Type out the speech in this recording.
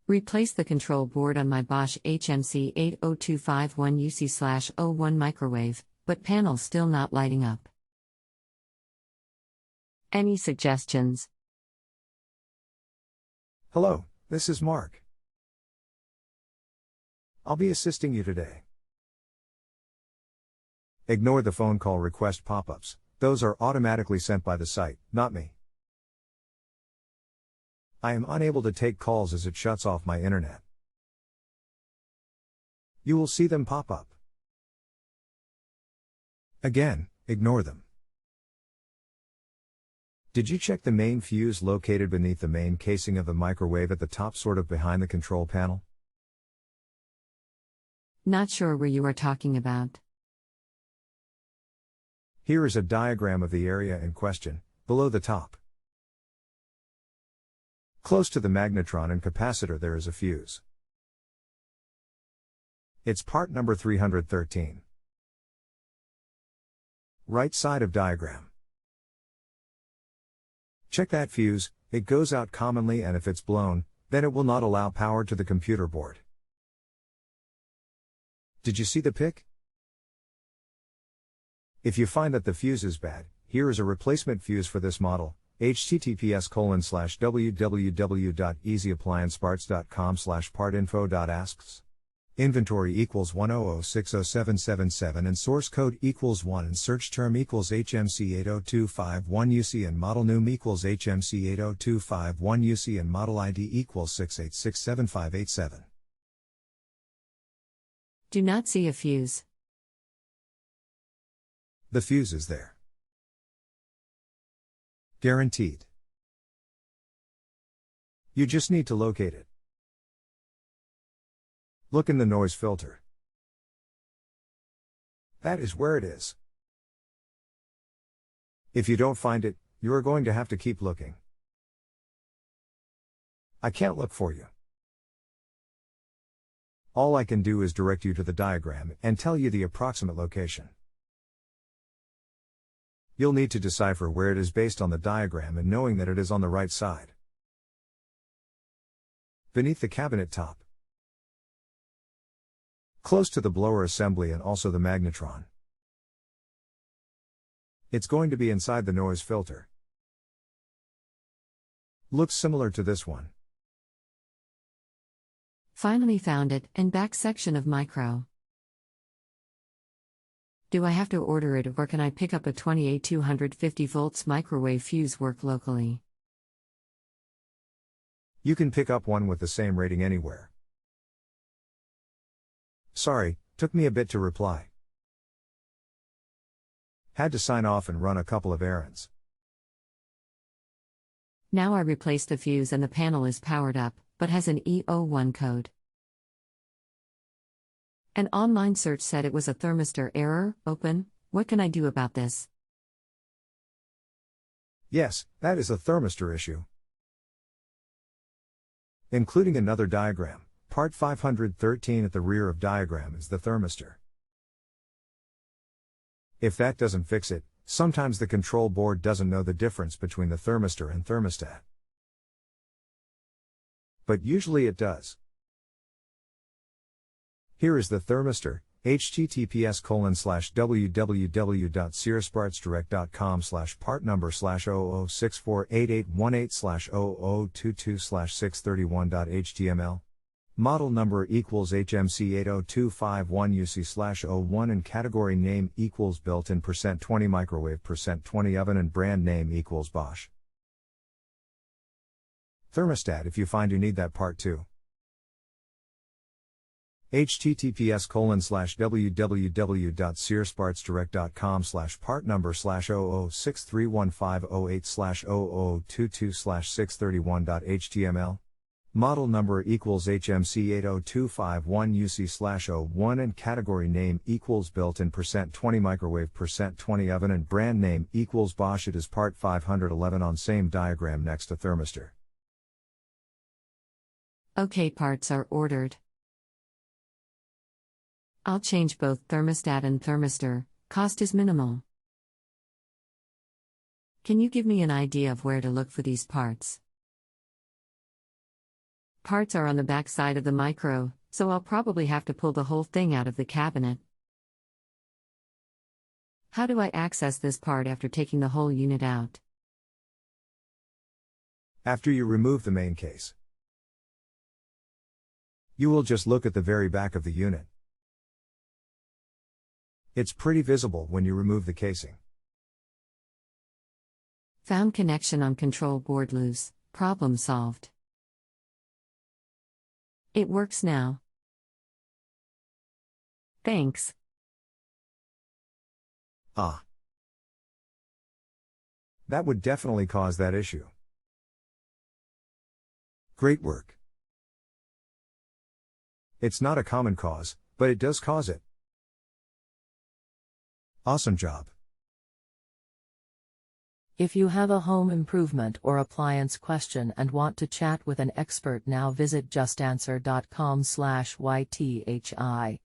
Replace the control board on my Bosch HMC80251UC/01 microwave, but panel still not lighting up. Any suggestions? Hello, this is Mark. I'll be assisting you today. Ignore the phone call request pop-ups. Those are automatically sent by the site, not me. I am unable to take calls as it shuts off my internet. You will see them pop up. Again, ignore them. Did you check the main fuse located beneath the main casing of the microwave at the top, sort of behind the control panel? Not sure where you are talking about. Here is a diagram of the area in question, below the top. Close to the magnetron and capacitor there is a fuse. It's part number 313. Right side of diagram. Check that fuse, it goes out commonly, and if it's blown, then it will not allow power to the computer board. Did you see the pic? If you find that the fuse is bad, here is a replacement fuse for this model. https://www.easyapplianceparts.com/partinfo.asks. Inventory equals 100607777 and source code equals 1 and search term equals HMC80251UC and model num equals HMC80251UC and model ID equals 6867587. Do not see a fuse. The fuse is there. Guaranteed. You just need to locate it. Look in the noise filter. That is where it is. If you don't find it, you are going to have to keep looking. I can't look for you. All I can do is direct you to the diagram and tell you the approximate location. You'll need to decipher where it is based on the diagram and knowing that it is on the right side. Beneath the cabinet top. Close to the blower assembly and also the magnetron. It's going to be inside the noise filter. Looks similar to this one. Finally found it, and back section of micro. Do I have to order it, or can I pick up a 28250 volts microwave fuse work locally? You can pick up one with the same rating anywhere. Sorry, took me a bit to reply. Had to sign off and run a couple of errands. Now I replaced the fuse and the panel is powered up, but has an E01 code. An online search said it was a thermistor error. Open. What can I do about this? Yes, that is a thermistor issue. Including another diagram, part 513 at the rear of diagram is the thermistor. If that doesn't fix it, sometimes the control board doesn't know the difference between the thermistor and thermostat. But usually it does. Here is the thermistor, https://www.searspartsdirect.com/part number /00648818/0022/631.html. Model number equals HMC80251UC/01 and category name equals built-in %20 microwave %20 oven and brand name equals Bosch. Thermostat if you find you need that part too. https://www.searspartsdirect.com/part number /00631508/0022/631.html. Model number equals HMC80251UC/01 and category name equals built-in %20 microwave %20 oven and brand name equals Bosch. It is part 511 on same diagram next to thermistor. Okay, parts are ordered. I'll change both thermostat and thermistor. Cost is minimal. Can you give me an idea of where to look for these parts? Parts are on the back side of the micro, so I'll probably have to pull the whole thing out of the cabinet. How do I access this part after taking the whole unit out? After you remove the main case, you will just look at the very back of the unit. It's pretty visible when you remove the casing. Found connection on control board loose. Problem solved. It works now. Thanks. Ah. That would definitely cause that issue. Great work. It's not a common cause, but it does cause it. Awesome job. If you have a home improvement or appliance question and want to chat with an expert now, visit justanswer.com/YTHI.